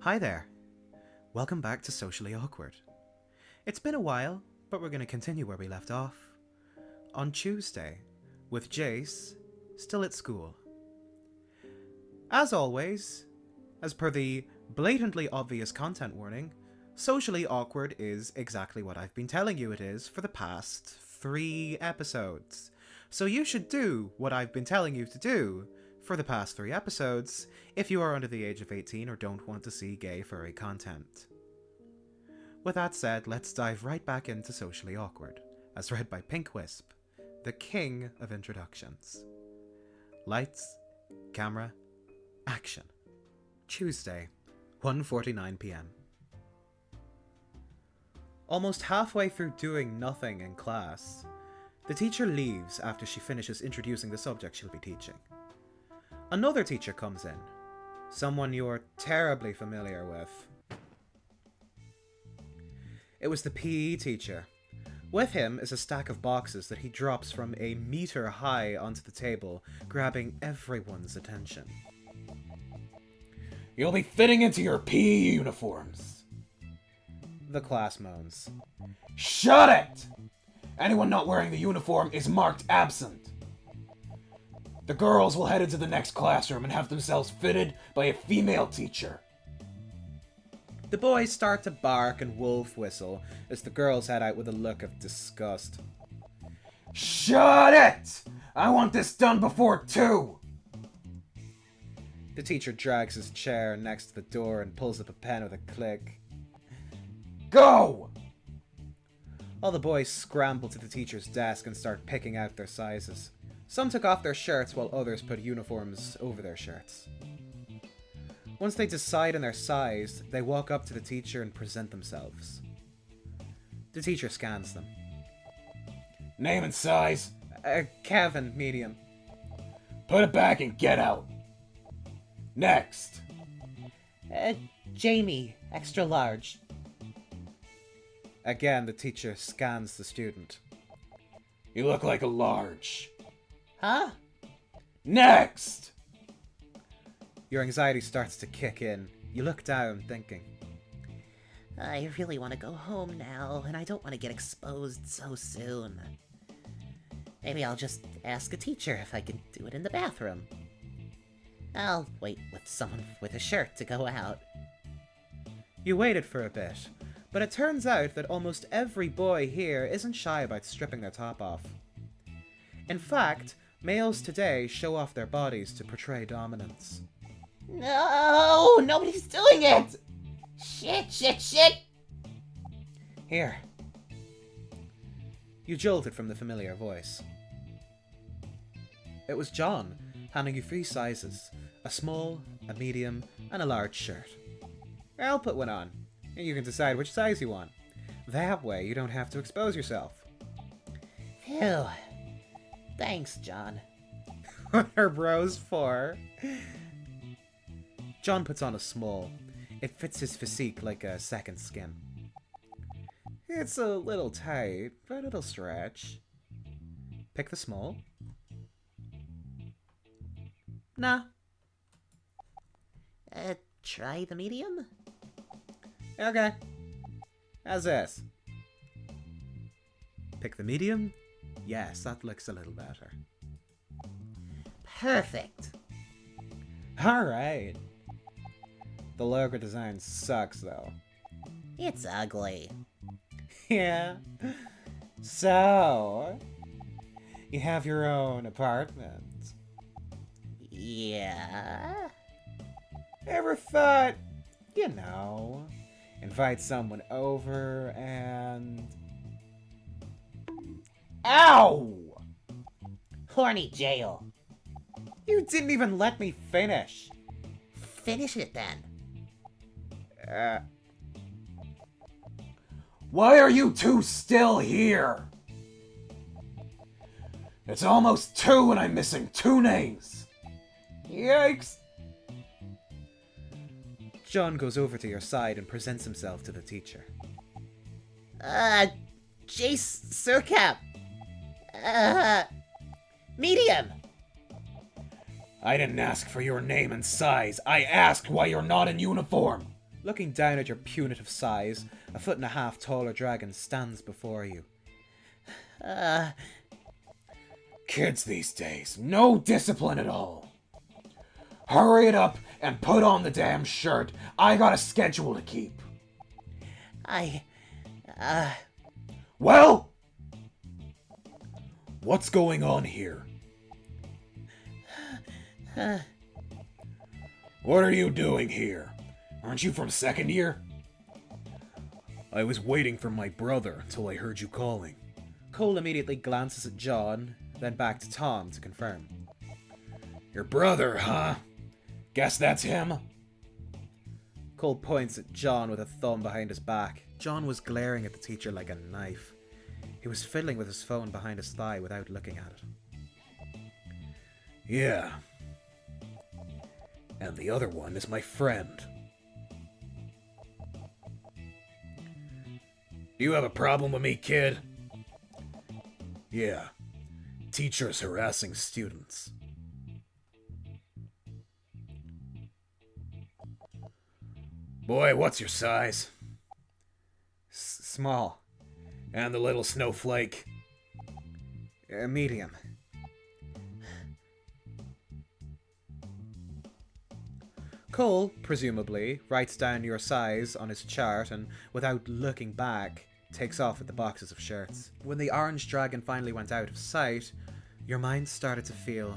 Hi there. Welcome back to Socially Awkward. It's been a while, but we're going to continue where we left off. On Tuesday, with Jayce, still at school. As always, as per the blatantly obvious content warning, Socially Awkward is exactly what I've been telling you it is for the past 3 episodes. So you should do what I've been telling you to do for the past 3 episodes if you are under the age of 18 or don't want to see gay furry content. With that said, let's dive right back into Socially Awkward, as read by Pink Wisp, the king of introductions. Lights, camera, action. Tuesday, 1:49 p.m. Almost halfway through doing nothing in class, the teacher leaves after she finishes introducing the subject she'll be teaching. Another teacher comes in, someone you're terribly familiar with. It was the PE teacher. With him is a stack of boxes that he drops from a meter high onto the table, grabbing everyone's attention. You'll be fitting into your PE uniforms. The class moans. Shut it! Anyone not wearing the uniform is marked absent. The girls will head into the next classroom and have themselves fitted by a female teacher. The boys start to bark and wolf whistle as the girls head out with a look of disgust. Shut it! I want this done before 2! The teacher drags his chair next to the door and pulls up a pen with a click. Go! All the boys scramble to the teacher's desk and start picking out their sizes. Some took off their shirts while others put uniforms over their shirts. Once they decide on their size, they walk up to the teacher and present themselves. The teacher scans them. Name and size. Kevin, medium. Put it back and get out. Next. Jamie, extra large. Again, the teacher scans the student. You look like a large. Huh? Next! Your anxiety starts to kick in. You look down, thinking. I really want to go home now, and I don't want to get exposed so soon. Maybe I'll just ask a teacher if I can do it in the bathroom. I'll wait with someone with a shirt to go out. You waited for a bit, but it turns out that almost every boy here isn't shy about stripping their top off. In fact, males today show off their bodies to portray dominance. No! Nobody's doing it! Shit! Here. You jolted from the familiar voice. It was John, handing you 3 sizes, a small, a medium, and a large shirt. I'll put one on, and you can decide which size you want. That way you don't have to expose yourself. Phew. Thanks, John. Her brows for. John puts on a small. It fits his physique like a second skin. It's a little tight, but it'll stretch. Pick the small. Nah. Try the medium? Okay. How's this? Pick the medium? Yes, that looks a little better. Perfect. Alright. The logo design sucks, though. It's ugly. Yeah. So, you have your own apartment. Yeah? Ever thought, invite someone over and... Ow! Horny jail. You didn't even let me finish. Finish it then. Why are you two still here? It's almost 2 and I'm missing 2 names. Yikes! John goes over to your side and presents himself to the teacher. Jayce Surcap. Medium. I didn't ask for your name and size. I asked why you're not in uniform. Looking down at your punitive size, a 1.5 feet taller dragon stands before you. Kids these days, no discipline at all. Hurry it up and put on the damn shirt. I got a schedule to keep. Well? What's going on here? What are you doing here? Aren't you from second year? I was waiting for my brother until I heard you calling. Cole immediately glances at John, then back to Tom to confirm. Your brother, huh? Guess that's him? Cole points at John with a thumb behind his back. John was glaring at the teacher like a knife. He was fiddling with his phone behind his thigh without looking at it. Yeah. And the other one is my friend. You have a problem with me, kid? Yeah. Teachers harassing students. Boy, what's your size? Small. And the little snowflake? Medium. Cole, presumably, writes down your size on his chart and, without looking back, takes off with the boxes of shirts. When the orange dragon finally went out of sight, your mind started to feel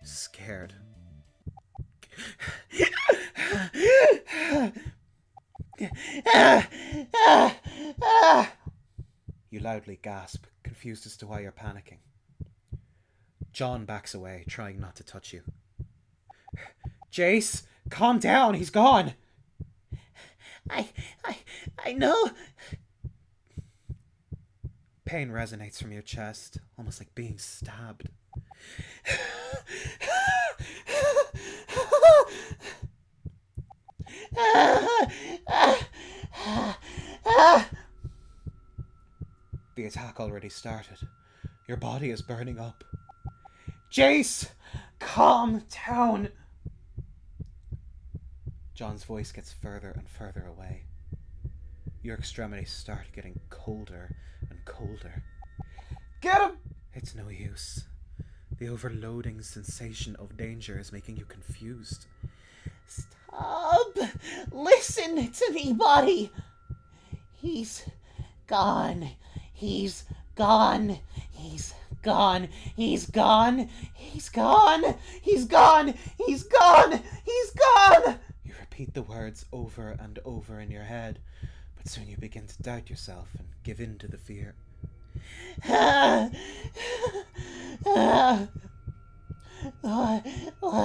scared. You loudly gasp, confused as to why you're panicking. John backs away, trying not to touch you. Jayce, calm down, he's gone! I know. Pain resonates from your chest, almost like being stabbed. The attack already started. Your body is burning up. Jayce, calm down! John's voice gets further and further away. Your extremities start getting colder and colder. Get him! It's no use. The overloading sensation of danger is making you confused. Stop! Listen to me, buddy! He's gone. He's gone. He's gone. He's gone. He's gone. He's gone. He's gone. He's gone. You repeat the words over and over in your head, but soon you begin to doubt yourself and give in to the fear. What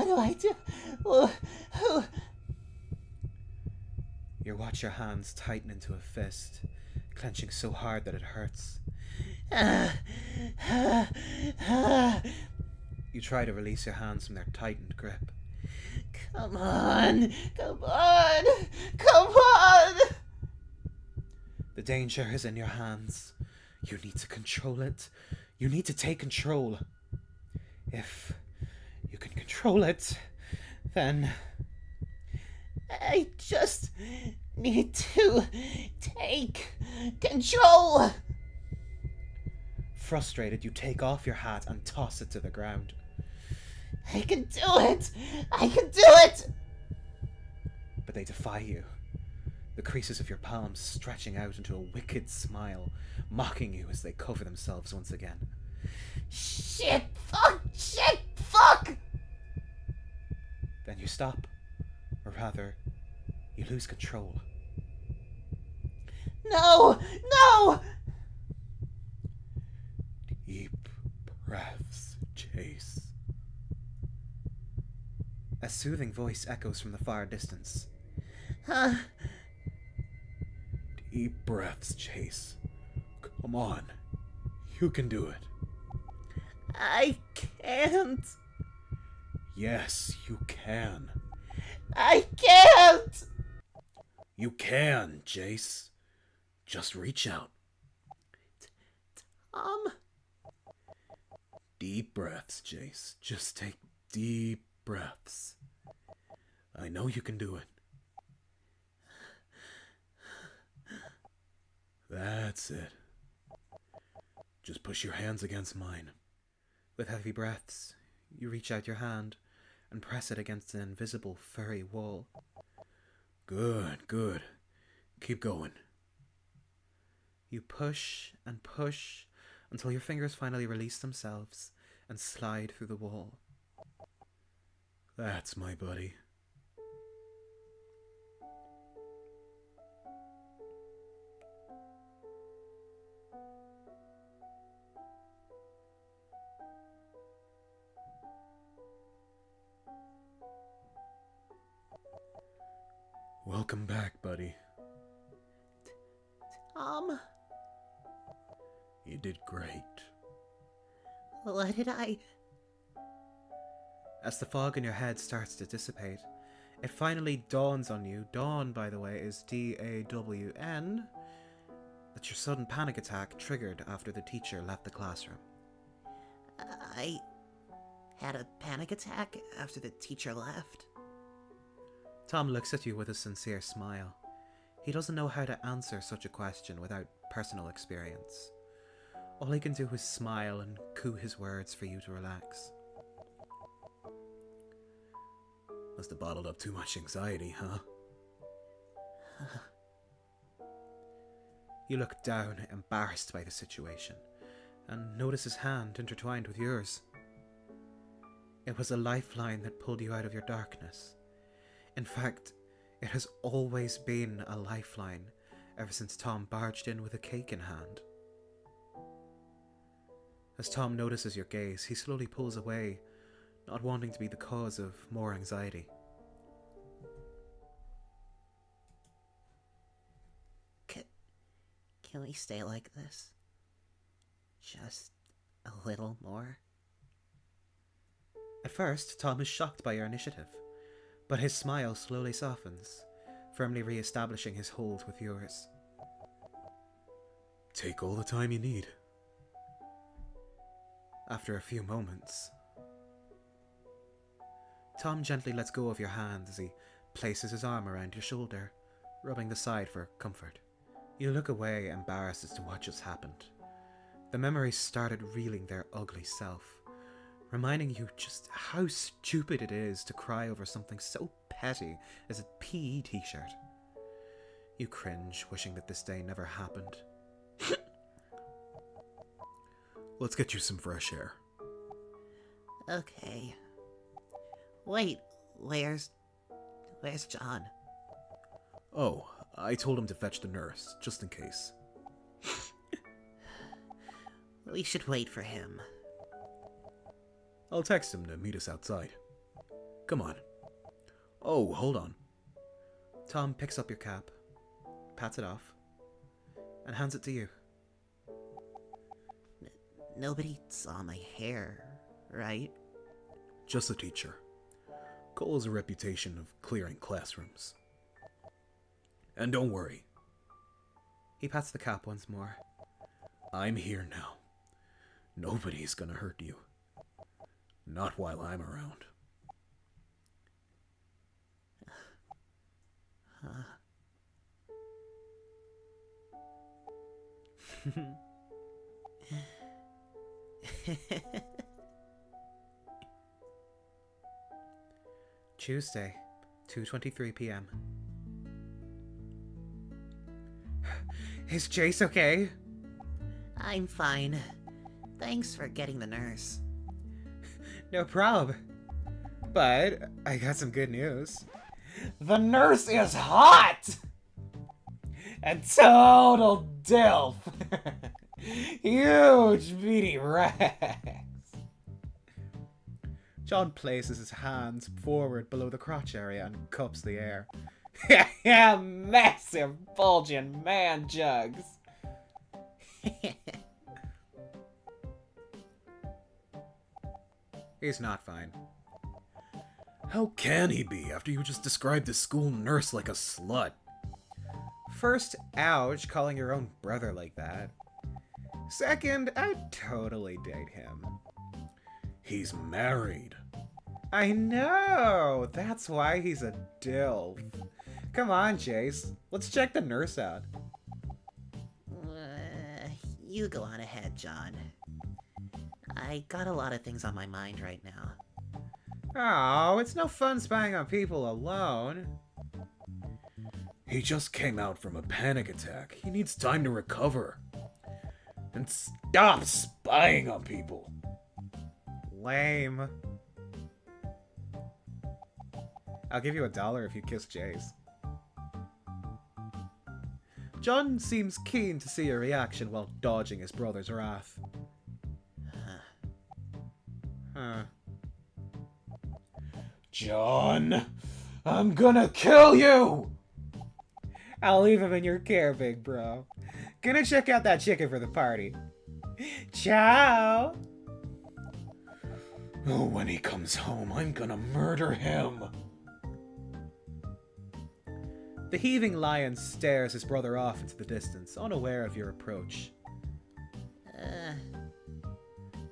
do I do? You watch your hands tighten into a fist, clenching so hard that it hurts. You try to release your hands from their tightened grip. Come on! Come on! Come on! The danger is in your hands. You need to control it. You need to take control. If you can control it, then... I just need to take control! Frustrated, you take off your hat and toss it to the ground. I can do it! I can do it! But they defy you. The creases of your palms stretching out into a wicked smile, mocking you as they cover themselves once again. Shit! Fuck! Shit! Fuck! Then you stop. Or rather, you lose control. No! No! Deep breaths, Jayce. A soothing voice echoes from the far distance. Deep breaths, Jayce. Come on. You can do it. I can't. Yes, you can. I can't! You can, Jayce. Just reach out. Deep breaths, Jayce. Just take deep breaths. I know you can do it. That's it. Just push your hands against mine. With heavy breaths, you reach out your hand and press it against an invisible furry wall. Good, good. Keep going. You push and push until your fingers finally release themselves and slide through the wall. That's my buddy. Welcome back, buddy. Tom, You did great. what did I... As the fog in your head starts to dissipate, it finally dawns on you. Dawn, by the way, is D-A-W-N. That your sudden panic attack triggered after the teacher left the classroom. I had a panic attack after the teacher left. Tom looks at you with a sincere smile. He doesn't know how to answer such a question without personal experience. All he can do is smile and coo his words for you to relax. Must have bottled up too much anxiety, huh? You look down, embarrassed by the situation, and notice his hand intertwined with yours. It was a lifeline that pulled you out of your darkness. In fact, it has always been a lifeline ever since Tom barged in with a cake in hand. As Tom notices your gaze, he slowly pulls away, not wanting to be the cause of more anxiety. Can we stay like this? Just a little more? At first, Tom is shocked by your initiative, but his smile slowly softens, firmly re-establishing his hold with yours. Take all the time you need. After a few moments, Tom gently lets go of your hand as he places his arm around your shoulder, rubbing the side for comfort. You look away, embarrassed as to what just happened. The memories started reeling their ugly self, reminding you just how stupid it is to cry over something so petty as a PE t-shirt. You cringe, wishing that this day never happened. Let's get you some fresh air. Okay. Wait, where's John? Oh, I told him to fetch the nurse, just in case. We should wait for him. I'll text him to meet us outside. Come on. Oh, hold on. Tom picks up your cap, pats it off, and hands it to you. Nobody saw my hair, right? Just the teacher. Cole has a reputation of clearing classrooms. And don't worry. He pats the cap once more. I'm here now. Nobody's gonna hurt you. Not while I'm around. Tuesday, 2:23 p.m. Is Jayce okay? I'm fine. Thanks for getting the nurse. No prob. But I got some good news. The nurse is hot! A total dilf! Huge beady rags! John places his hands forward below the crotch area and cups the air. Yeah, massive bulging man jugs! He's not fine. How can he be after you just described the school nurse like a slut? First, ouch, calling your own brother like that. Second, I'd totally date him. He's married. I know! That's why he's a dilf. Come on, Jayce. Let's check the nurse out. You go on ahead, John. I got a lot of things on my mind right now. Oh, it's no fun spying on people alone. He just came out from a panic attack. He needs time to recover. And stop spying on people. Lame. I'll give you $1 if you kiss Jayce. John seems keen to see your reaction while dodging his brother's wrath. Huh. John, I'm gonna kill you! I'll leave him in your care, big bro. Gonna check out that chicken for the party. Ciao! Oh, when he comes home, I'm gonna murder him. The heaving lion stares his brother off into the distance, unaware of your approach.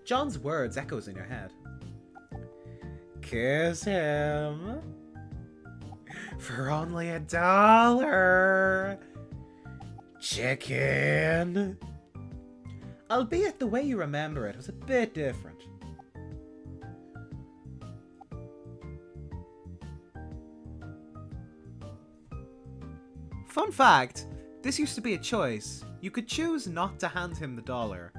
John's words echoes in your head. Kiss him. For only $1. Chicken. Albeit the way you remember it was a bit different. Fun fact, this used to be a choice. You could choose not to hand him the $1.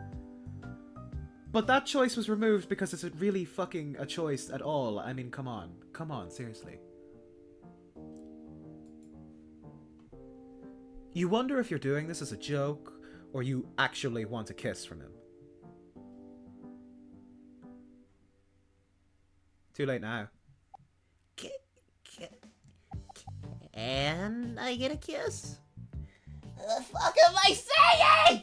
But that choice was removed because it's really fucking a choice at all. I mean, come on. Come on, seriously. You wonder if you're doing this as a joke, or you actually want a kiss from him. Too late now. And I get a kiss? The fuck am I saying?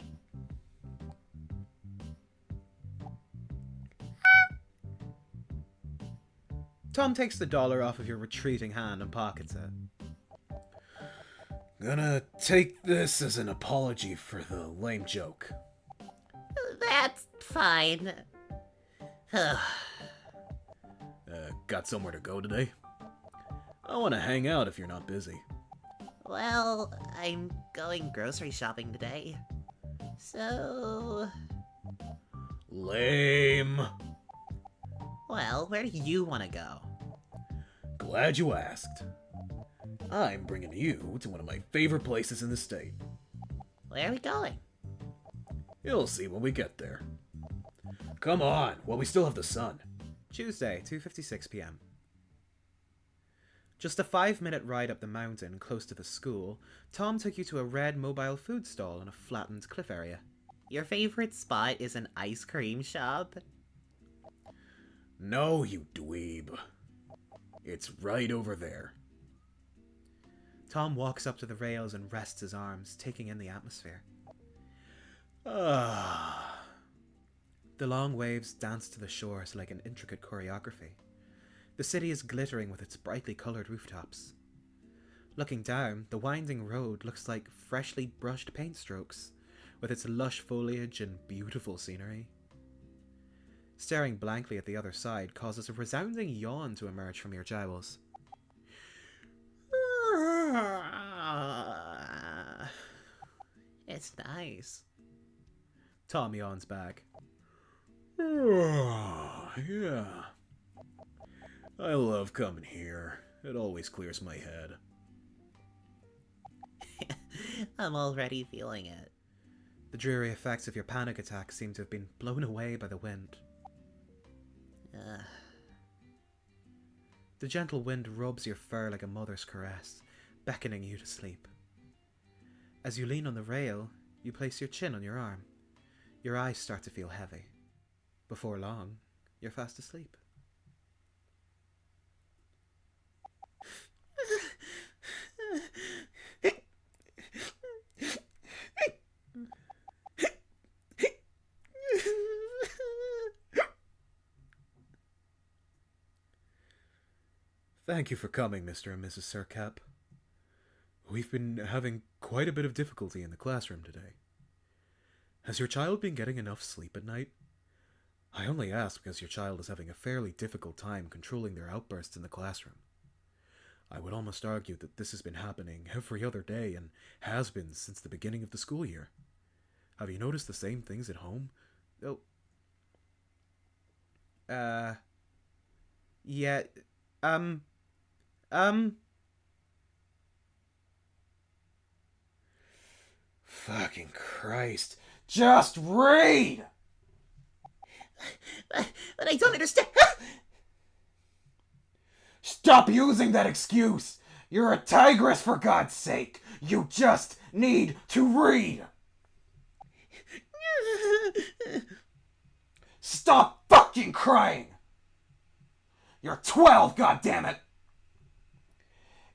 Tom takes the $1 off of your retreating hand and pockets it. Gonna take this as an apology for the lame joke. That's fine. Got somewhere to go today? I want to hang out if you're not busy. Well, I'm going grocery shopping today. So... Lame. Well, where do you want to go? Glad you asked. I'm bringing you to one of my favorite places in the state. Where are we going? You'll see when we get there. Come on, while we still have the sun. Tuesday, 2:56 p.m. Just a 5-minute ride up the mountain close to the school, Tom took you to a red mobile food stall in a flattened cliff area. Your favorite spot is an ice cream shop? No, you dweeb. It's right over there. Tom walks up to the rails and rests his arms, taking in the atmosphere. Ah. The long waves dance to the shores like an intricate choreography. The city is glittering with its brightly coloured rooftops. Looking down, the winding road looks like freshly brushed paint strokes, with its lush foliage and beautiful scenery. Staring blankly at the other side causes a resounding yawn to emerge from your jowls. It's nice. Tom yawns back. Yeah. I love coming here. It always clears my head. I'm already feeling it. The dreary effects of your panic attack seem to have been blown away by the wind. The gentle wind rubs your fur like a mother's caress, beckoning you to sleep. As you lean on the rail, you place your chin on your arm. Your eyes start to feel heavy. Before long, you're fast asleep. Thank you for coming, Mr. and Mrs. Sircap. We've been having quite a bit of difficulty in the classroom today. Has your child been getting enough sleep at night? I only ask because your child is having a fairly difficult time controlling their outbursts in the classroom. I would almost argue that this has been happening every other day and has been since the beginning of the school year. Have you noticed the same things at home? Oh. Yeah. Um. Fucking Christ. Just read! But I don't understand. Stop using that excuse! You're a tigress, for God's sake! You just need to read! Stop fucking crying! You're 12, goddammit!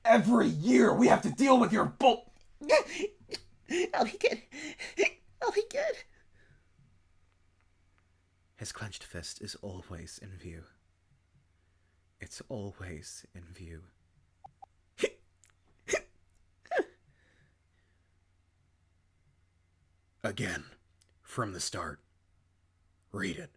Every year we have to deal with your bull. I'll be good. I'll be good. His clenched fist is always in view. It's always in view. Again, from the start. Read it.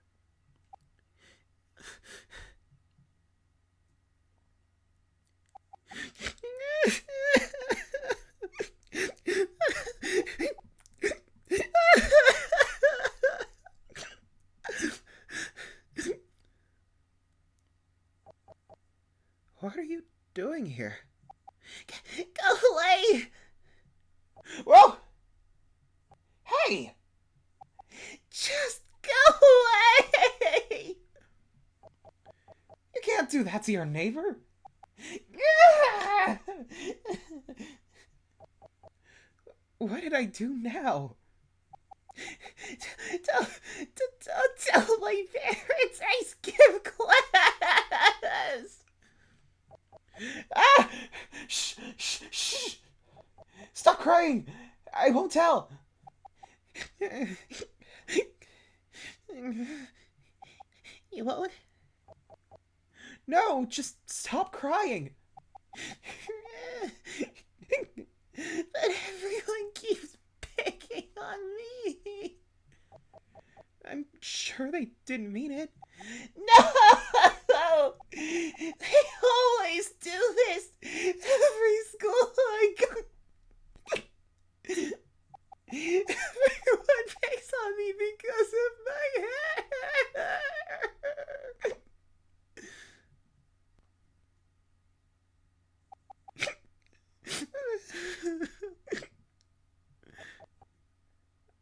What are you doing here? Go away! Whoa! Hey! Just go away! You can't do that to your neighbor. What did I do now? Don't tell my parents I skip class! Ah! Shh! Shh! Shh! Stop crying! I won't tell! You won't? No, just stop crying! But everyone keeps picking on me. I'm sure they didn't mean it. No! They always do this every school I go. Everyone picks on me because of my hair.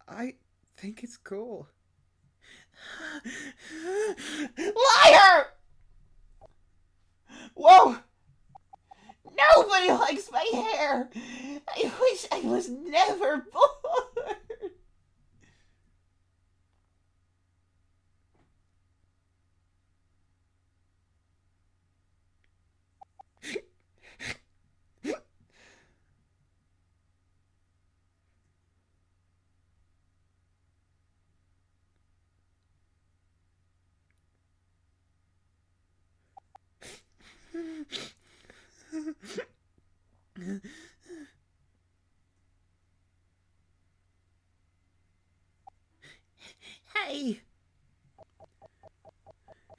I think it's cool. Liar! Whoa! Nobody likes my hair. I wish I was never born. Hey!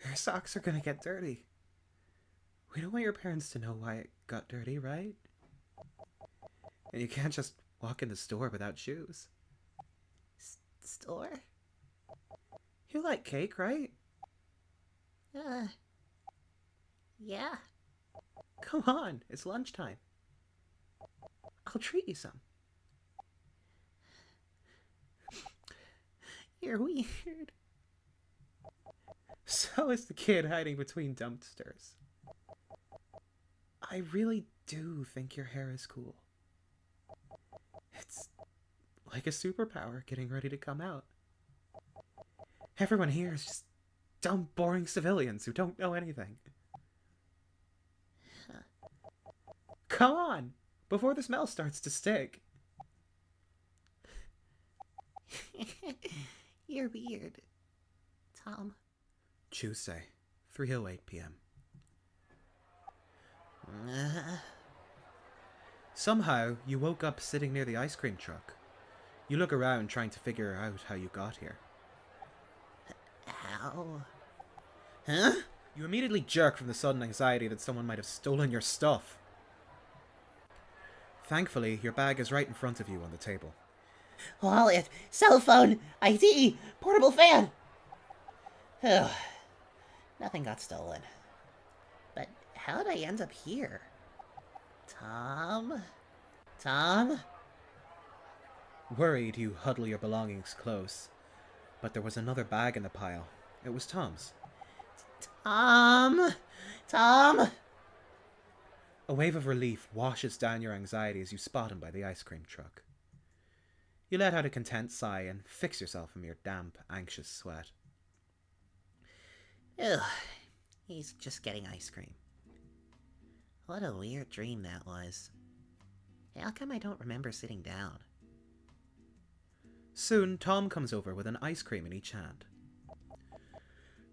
Your socks are gonna get dirty. We don't want your parents to know why it got dirty, right? And you can't just walk in the store without shoes. Store? You like cake, right? Yeah. Come on, it's lunchtime. I'll treat you some. You're weird. So is the kid hiding between dumpsters. I really do think your hair is cool. It's like a superpower getting ready to come out. Everyone here is just dumb, boring civilians who don't know anything. Come on, before the smell starts to stick. You're weird, Tom. Tuesday, 3:08 p.m. Somehow, you woke up sitting near the ice cream truck. You look around trying to figure out how you got here. How? Huh? You immediately jerk from the sudden anxiety that someone might have stolen your stuff. Thankfully, your bag is right in front of you on the table. wallet, cell phone, ID, portable fan. Phew. Nothing got stolen. But how'd I end up here? Tom? Tom? Worried, you huddle your belongings close. But there was another bag in the pile. It was Tom's. Tom? Tom? A wave of relief washes down your anxiety as you spot him by the ice cream truck. You let out a content sigh and fix yourself from your damp, anxious sweat. Ugh, he's just getting ice cream. What a weird dream that was. How come I don't remember sitting down? Soon, Tom comes over with an ice cream in each hand.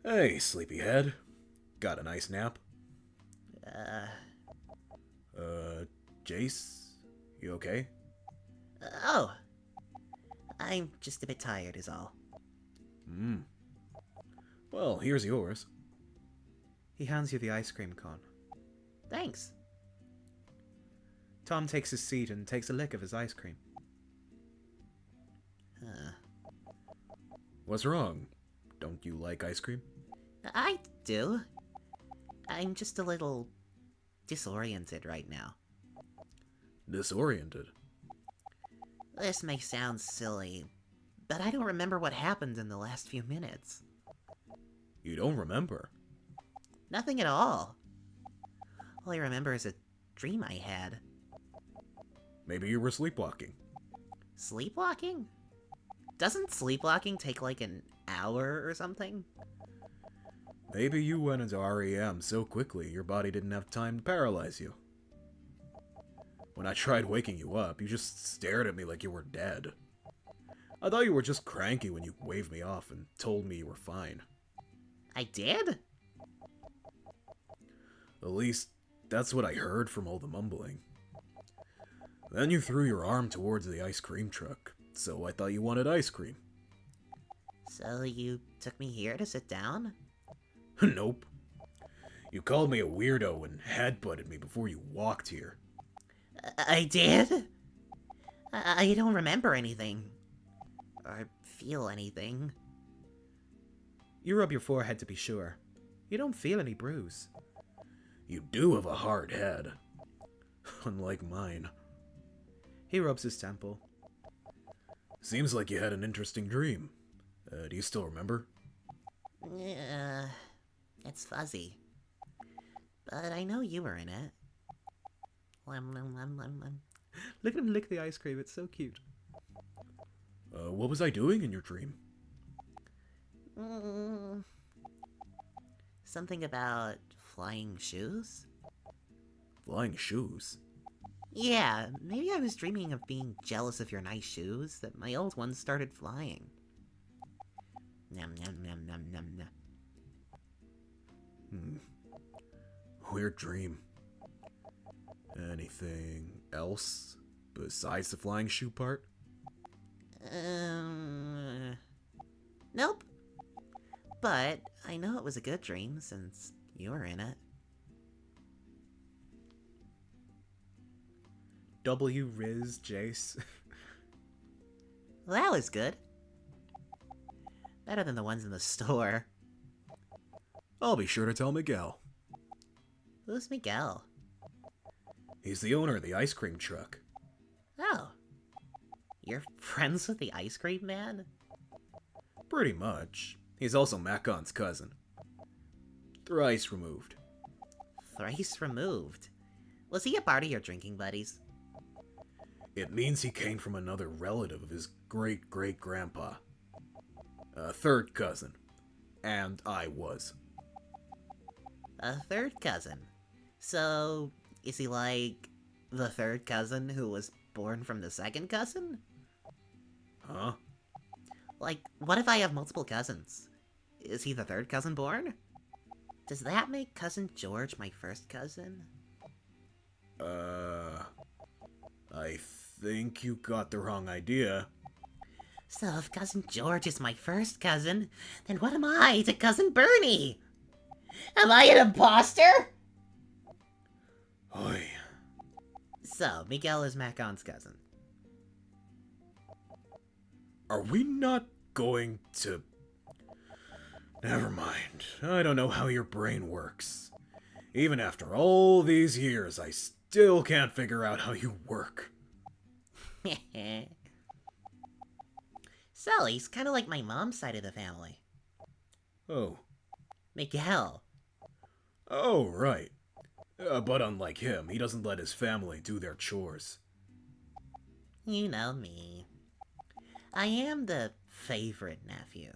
Hey, sleepyhead. Got a nice nap? Jayce? You okay? Oh! I'm just a bit tired is all. Well, here's yours. He hands you the ice cream cone. Thanks. Tom takes his seat and takes a lick of his ice cream. What's wrong? Don't you like ice cream? I do. I'm just a little disoriented right now. Disoriented? This may sound silly, but I don't remember what happened in the last few minutes. You don't remember? Nothing at all. All I remember is a dream I had. Maybe you were sleepwalking. Sleepwalking? Doesn't sleepwalking take like an hour or something? Maybe you went into REM so quickly your body didn't have time to paralyze you. When I tried waking you up, you just stared at me like you were dead. I thought you were just cranky when you waved me off and told me you were fine. I did? At least, that's what I heard from all the mumbling. Then you threw your arm towards the ice cream truck, so I thought you wanted ice cream. So you took me here to sit down? Nope. You called me a weirdo and headbutted me before you walked here. I did? I don't remember anything. Or feel anything. You rub your forehead to be sure. You don't feel any bruise. You do have a hard head. Unlike mine. He rubs his temple. Seems like you had an interesting dream. Do you still remember? It's fuzzy. But I know you were in it. Look at him lick the ice cream, it's so cute. What was I doing in your dream? Something about flying shoes? Flying shoes? Yeah, maybe I was dreaming of being jealous of your nice shoes, that my old ones started flying. Nom nom nom nom nom nom. Weird dream. Anything else besides the flying shoe part? Nope. But I know it was a good dream since you were in it. W Riz Jayce. Well, that was good. Better than the ones in the store. I'll be sure to tell Miguel. Who's Miguel? He's the owner of the ice cream truck. Oh. You're friends with the ice cream man? Pretty much. He's also Macon's cousin. Thrice removed. Thrice removed? Was he a part of your drinking buddies? It means he came from another relative of his great-great-grandpa. A third cousin. And I was. A third cousin? So, is he like the third cousin who was born from the second cousin? Huh? Like, what if I have multiple cousins? Is he the third cousin born? Does that make Cousin George my first cousin? I think you got the wrong idea. So if Cousin George is my first cousin, then what am I to Cousin Bernie? Am I an imposter? Oy. So, Miguel is Macon's cousin. Are we not going to... Never mind. I don't know how your brain works. Even after all these years, I still can't figure out how you work. Sully's kind of like my mom's side of the family. Oh. Miguel. Oh, right. But unlike him, he doesn't let his family do their chores. You know me. I am the favorite nephew.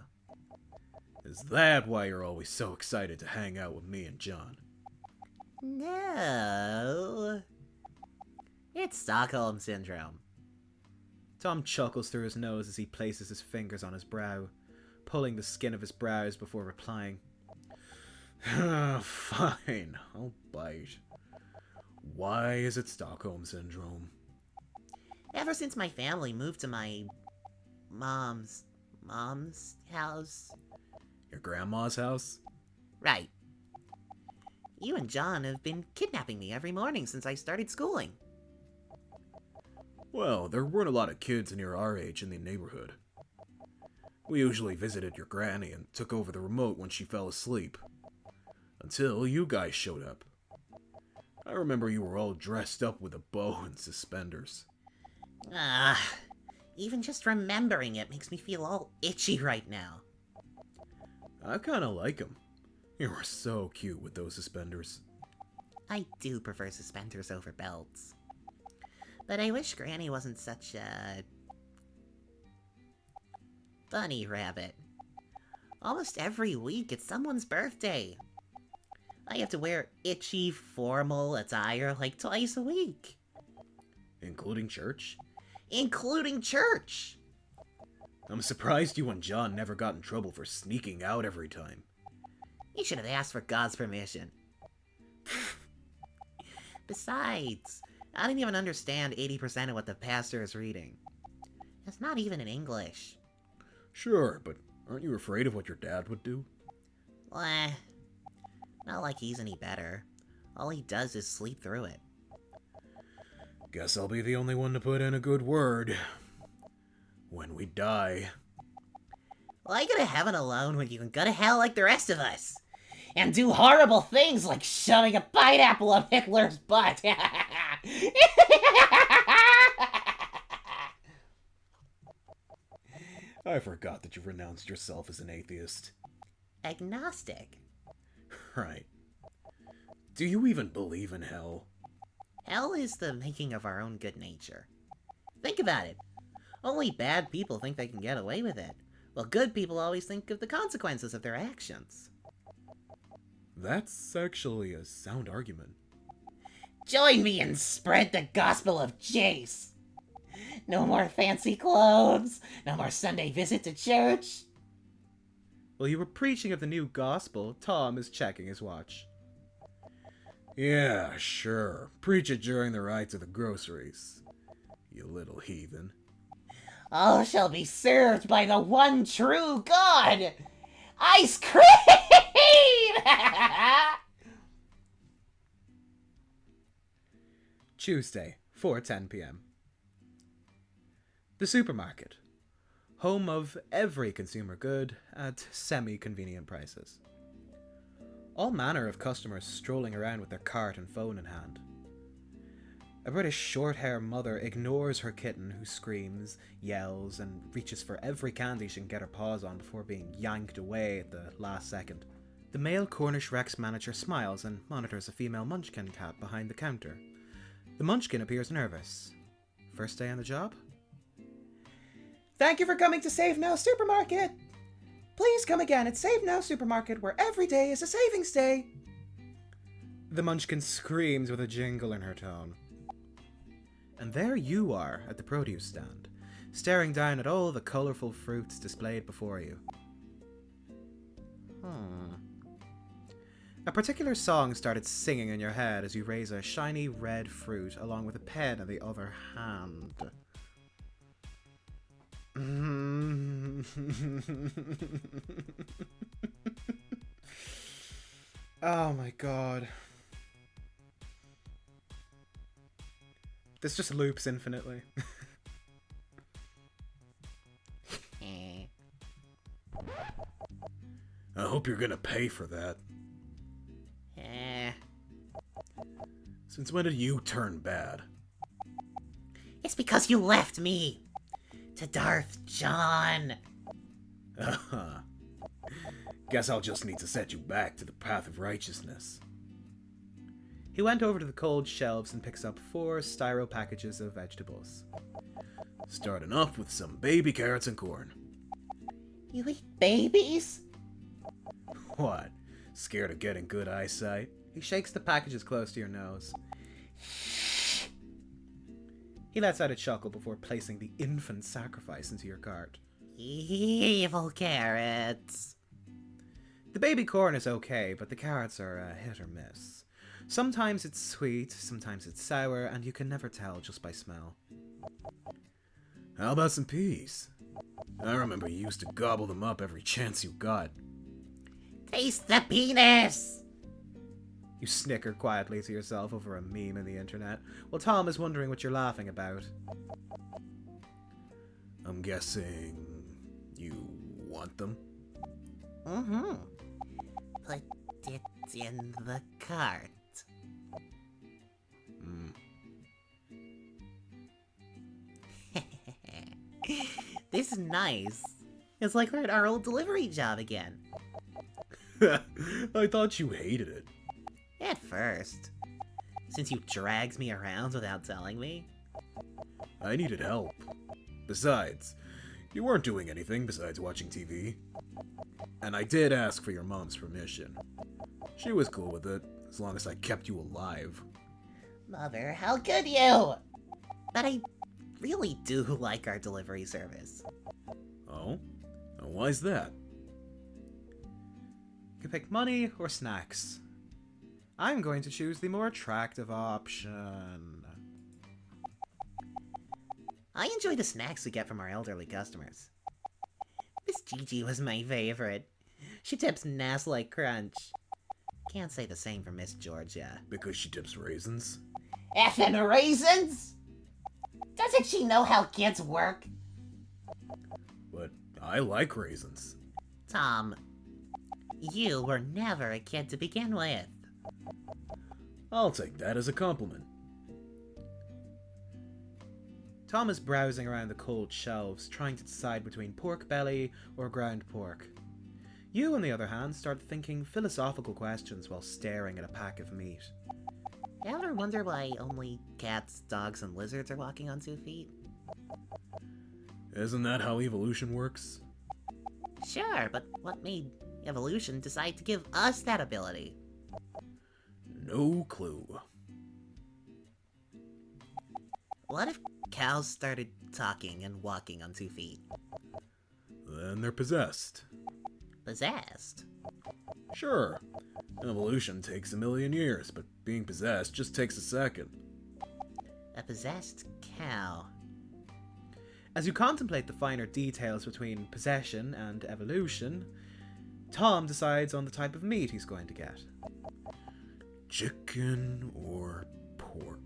Is that why you're always so excited to hang out with me and John? No. It's Stockholm Syndrome. Tom chuckles through his nose as he places his fingers on his brow, pulling the skin of his brows before replying. Fine, I'll bite. Why is it Stockholm Syndrome? Ever since my family moved to my mom's house. Your grandma's house? Right. You and John have been kidnapping me every morning since I started schooling. Well, there weren't a lot of kids near our age in the neighborhood. We usually visited your granny and took over the remote when she fell asleep. Until you guys showed up. I remember you were all dressed up with a bow and suspenders. Even just remembering it makes me feel all itchy right now. I kinda like them. You were so cute with those suspenders. I do prefer suspenders over belts. But I wish Granny wasn't such a... bunny rabbit. Almost every week it's someone's birthday. I have to wear itchy, formal attire like twice a week. Including church? Including church! I'm surprised you and John never got in trouble for sneaking out every time. You should have asked for God's permission. Besides, I don't even understand 80% of what the pastor is reading. It's not even in English. Sure, but aren't you afraid of what your dad would do? Bleh. Not like he's any better. All he does is sleep through it. Guess I'll be the only one to put in a good word. When we die. Why go to heaven alone when you can go to hell like the rest of us? And do horrible things like shoving a pineapple up Hitler's butt. I forgot that you renounced yourself as an atheist. Agnostic. Right. Do you even believe in hell? Hell is the making of our own good nature. Think about it. Only bad people think they can get away with it, while good people always think of the consequences of their actions. That's actually a sound argument. Join me and spread the gospel of Jayce. No more fancy clothes, no more Sunday visit to church. While you were preaching of the new gospel, Tom is checking his watch. Yeah, sure. Preach it during the ride to the groceries. You little heathen. All shall be served by the one true God! Ice cream! Tuesday, 4:10 p.m. The supermarket. Home of every consumer good at semi-convenient prices. All manner of customers strolling around with their cart and phone in hand. A British short-hair mother ignores her kitten who screams, yells, and reaches for every candy she can get her paws on before being yanked away at the last second. The male Cornish Rex manager smiles and monitors a female Munchkin cat behind the counter. The Munchkin appears nervous. First day on the job? Thank you for coming to Save Now Supermarket! Please come again at Save Now Supermarket, where every day is a savings day! The Munchkin screams with a jingle in her tone. And there you are at the produce stand, staring down at all the colourful fruits displayed before you. A particular song started singing in your head as you raise a shiny red fruit along with a pen in the other hand. Oh my god. This just loops infinitely. hope you're gonna pay for that. Since when did you turn bad? It's because you left me to Darth John. Guess I'll just need to set you back to the path of righteousness. He went over to the cold shelves and picks up 4 styro packages of vegetables. Starting off with some baby carrots and corn. You eat babies? What? Scared of getting good eyesight? He shakes the packages close to your nose. He lets out a chuckle before placing the infant sacrifice into your cart. Evil carrots. The baby corn is okay, but the carrots are a hit or miss. Sometimes it's sweet, sometimes it's sour, and you can never tell just by smell. How about some peas? I remember you used to gobble them up every chance you got. Taste the penis! You snicker quietly to yourself over a meme in the internet, while Tom is wondering what you're laughing about. I'm guessing you want them? Mm-hmm. Put it in the cart. This is nice. It's like we're at our old delivery job again. I thought you hated it. At first. Since you drags me around without telling me. I needed help. Besides, you weren't doing anything besides watching TV. And I did ask for your mom's permission. She was cool with it, as long as I kept you alive. Mother, how could you? But I really do like our delivery service. Oh? Why's that? You can pick money or snacks. I'm going to choose the more attractive option. I enjoy the snacks we get from our elderly customers. Miss Gigi was my favorite. She tips nass like crunch. Can't say the same for Miss Georgia. Because she tips raisins? Effing raisins? Doesn't she know how kids work? But I like raisins. Tom, you were never a kid to begin with. I'll take that as a compliment. Tom is browsing around the cold shelves, trying to decide between pork belly or ground pork. You, on the other hand, start thinking philosophical questions while staring at a pack of meat. Ever wonder why only cats, dogs, and lizards are walking on 2 feet? Isn't that how evolution works? Sure, but what made evolution decide to give us that ability? No clue. What if cows started talking and walking on 2 feet? Then they're possessed. Possessed? Sure. Evolution takes 1,000,000 years, but being possessed just takes a second. A possessed cow. As you contemplate the finer details between possession and evolution, Tom decides on the type of meat he's going to get. Chicken or pork?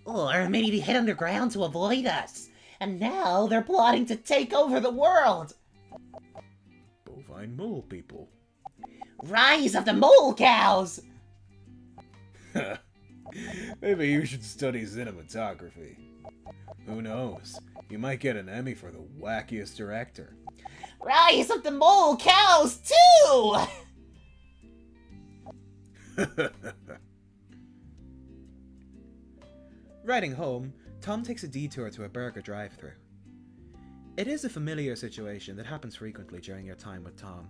Or maybe they hid underground to avoid us, and now they're plotting to take over the world! Bovine mole people. Rise of the mole cows! Maybe you should study cinematography. Who knows? You might get an Emmy for the wackiest director. Rise of the mole cows, too! Riding home, Tom takes a detour to a burger drive-thru. It is a familiar situation that happens frequently during your time with Tom.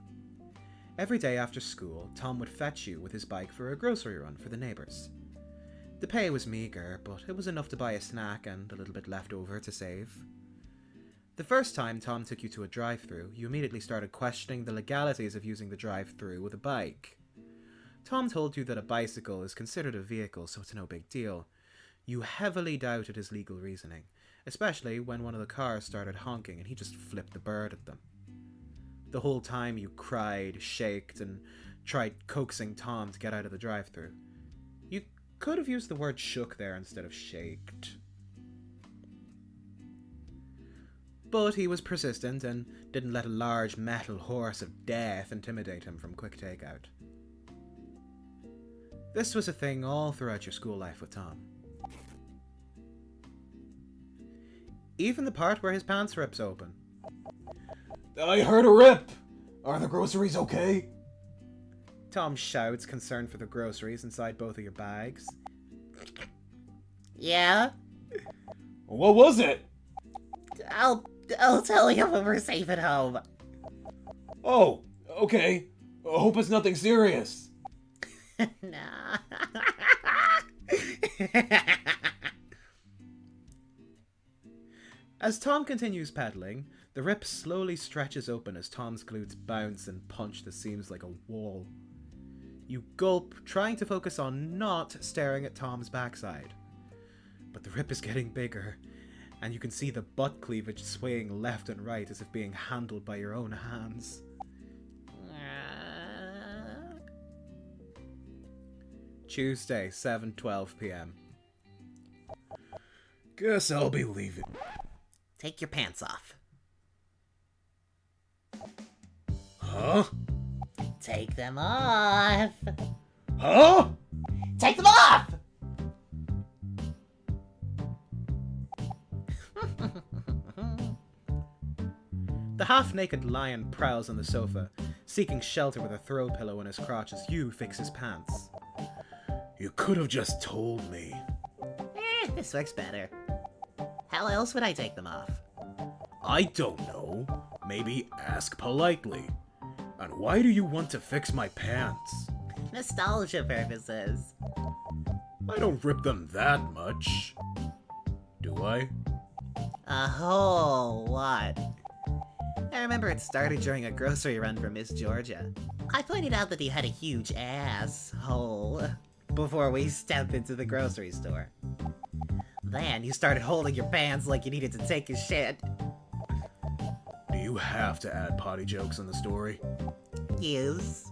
Every day after school, Tom would fetch you with his bike for a grocery run for the neighbours. The pay was meagre, but it was enough to buy a snack and a little bit left over to save. The first time Tom took you to a drive-thru, you immediately started questioning the legalities of using the drive-thru with a bike. Tom told you that a bicycle is considered a vehicle, so it's no big deal. You heavily doubted his legal reasoning, especially when one of the cars started honking and he just flipped the bird at them. The whole time you cried, shaked, and tried coaxing Tom to get out of the drive-thru. You could have used the word shook there instead of shaked. but he was persistent and didn't let a large metal horse of death intimidate him from quick takeout. This was a thing all throughout your school life with Tom. Even the part where his pants rips open. I heard a rip! Are the groceries okay? Tom shouts, concerned for the groceries inside both of your bags. Yeah? What was it? I'll tell you when we're safe at home. Oh, okay. I hope it's nothing serious. Nah. As Tom continues pedaling, the rip slowly stretches open as Tom's glutes bounce and punch the seams like a wall. You gulp, trying to focus on not staring at Tom's backside. But the rip is getting bigger, and you can see the butt cleavage swaying left and right as if being handled by your own hands. Tuesday, 7:12 p.m. Guess I'll be leaving. Take your pants off. Huh? Take them off. Huh? Take them off! The half-naked lion prowls on the sofa, seeking shelter with a throw pillow in his crotch as you fix his pants. You could have just told me. This works better. How else would I take them off? I don't know. Maybe ask politely. And why do you want to fix my pants? Nostalgia purposes. I don't rip them that much. Do I? A whole lot. I remember it started during a grocery run for Miss Georgia. I pointed out that he had a huge asshole before we stepped into the grocery store. Then you started holding your pants like you needed to take a shit. Do you have to add potty jokes in the story? Yes.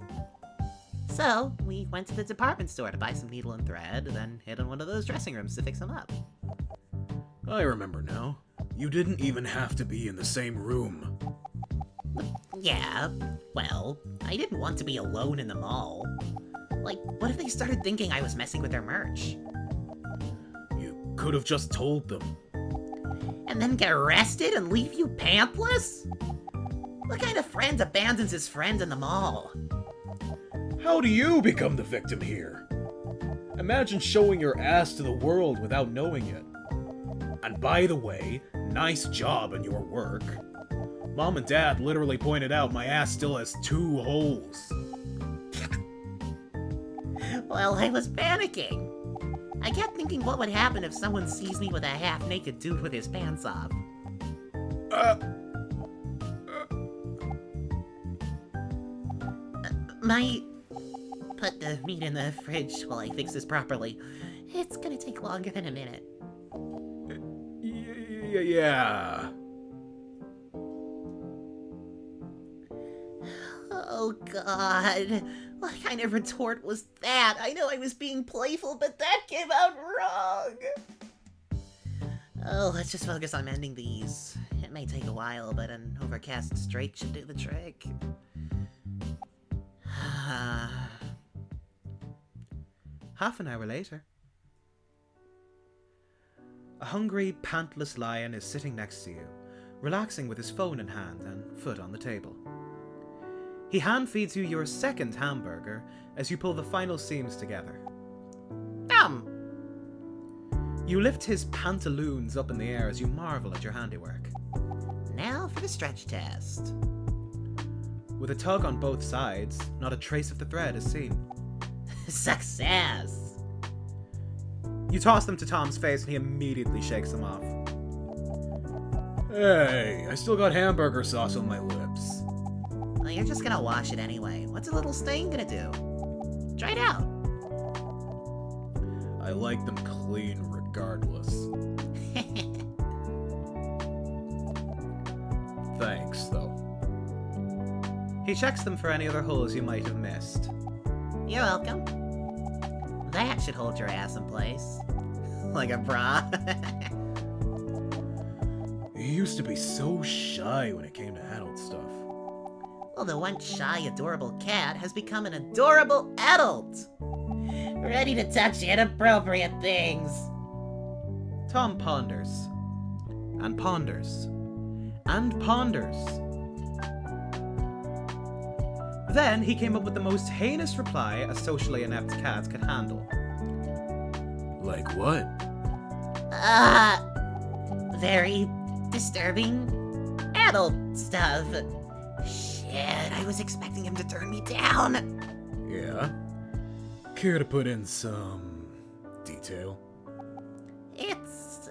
So, we went to the department store to buy some needle and thread, then hid in one of those dressing rooms to fix them up. I remember now. You didn't even have to be in the same room. Yeah, well, I didn't want to be alone in the mall. Like, what if they started thinking I was messing with their merch? You could have just told them. And then get arrested and leave you pantless? What kind of friend abandons his friend in the mall? How do you become the victim here? Imagine showing your ass to the world without knowing it. And by the way, nice job in your work. Mom and Dad literally pointed out my ass still has 2 holes. Well, I was panicking. I kept thinking what would happen if someone sees me with a half-naked dude with his pants off. Might put the meat in the fridge while I fix this properly. It's gonna take longer than a minute. Yeah. Oh god, what kind of retort was that? I know I was being playful, but that came out wrong! Oh, let's just focus on mending these. It may take a while, but an overcast straight should do the trick. Half an hour later. A hungry, pantless lion is sitting next to you, relaxing with his phone in hand and foot on the table. He hand feeds you your second hamburger as you pull the final seams together. You lift his pantaloons up in the air as you marvel at your handiwork. Now for the stretch test. With a tug on both sides, not a trace of the thread is seen. Success! You toss them to Tom's face and he immediately shakes them off. Hey, I still got hamburger sauce on my lips. Well, you're just gonna wash it anyway. What's a little stain gonna do? Try it out. I like them clean regardless. Thanks, though. He checks them for any other holes you might have missed. You're welcome. That should hold your ass in place. Like a bra. He used to be so shy when it came to adult stuff. Well, the once shy, adorable cat has become an adorable adult. Ready to touch inappropriate things. Tom ponders. And ponders. And ponders. Then he came up with the most heinous reply a socially inept cat could handle. Like what? Very disturbing adult stuff. Shit, I was expecting him to turn me down. Yeah? Care to put in some detail? It's,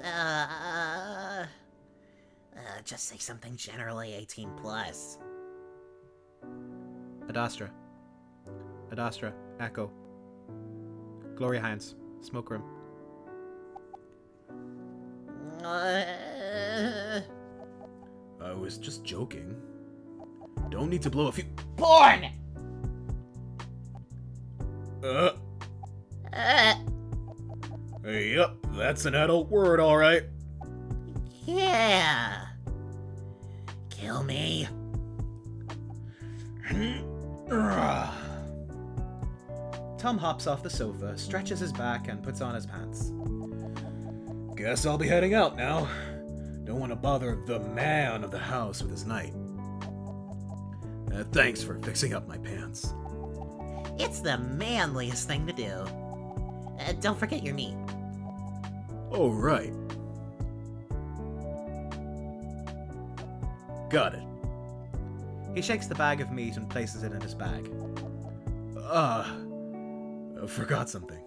just say something generally 18 plus. Adastra. Adastra. Echo. Gloria Hines. Smoke room. Uh, I was just joking. Don't need to blow a few. Porn! Yep, that's an adult word, alright. Yeah. Kill me. Tom hops off the sofa, stretches his back, and puts on his pants. Guess I'll be heading out now. Don't want to bother the man of the house with his night. Thanks for fixing up my pants. It's the manliest thing to do. Don't forget your meat. Oh, right. Got it. He shakes the bag of meat and places it in his bag. Forgot something.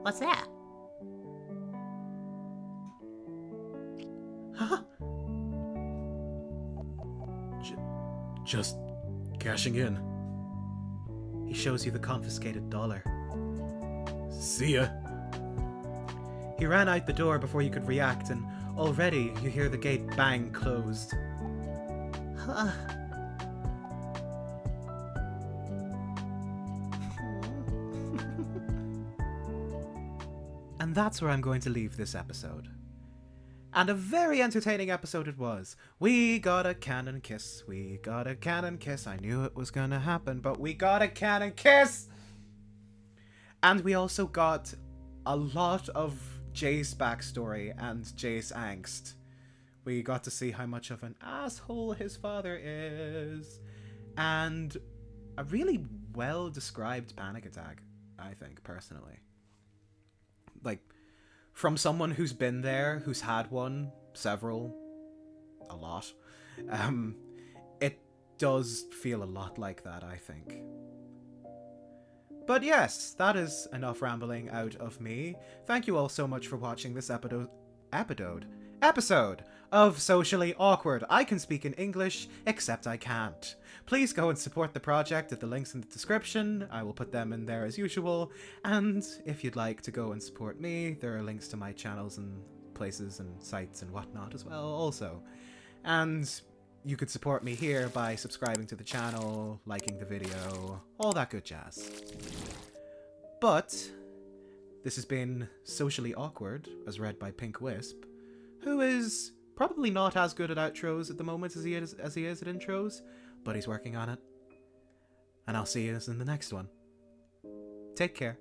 What's that? Huh? Just cashing in. He shows you the confiscated dollar. See ya. He ran out the door before you could react, and already you hear the gate bang closed. Huh. And that's where I'm going to leave this episode. And a very entertaining episode it was. We got a canon kiss. We got a canon kiss. I knew it was gonna happen, but we got a canon kiss! And we also got a lot of Jayce backstory and Jayce angst. We got to see how much of an asshole his father is. And a really well-described panic attack, I think, personally. Like, from someone who's been there, who's had one, several, a lot, it does feel a lot like that, I think. But yes, that is enough rambling out of me. Thank you all so much for watching this episode of Socially Awkward. I can speak in English, except I can't. Please go and support the project at the links in the description. I will put them in there as usual. And if you'd like to go and support me, there are links to my channels and places and sites and whatnot as well also. And you could support me here by subscribing to the channel, liking the video, all that good jazz. But this has been Socially Awkward, as read by Pink Wisp, who is probably not as good at outros at the moment as he is at intros, but he's working on it. And I'll see you in the next one. Take care.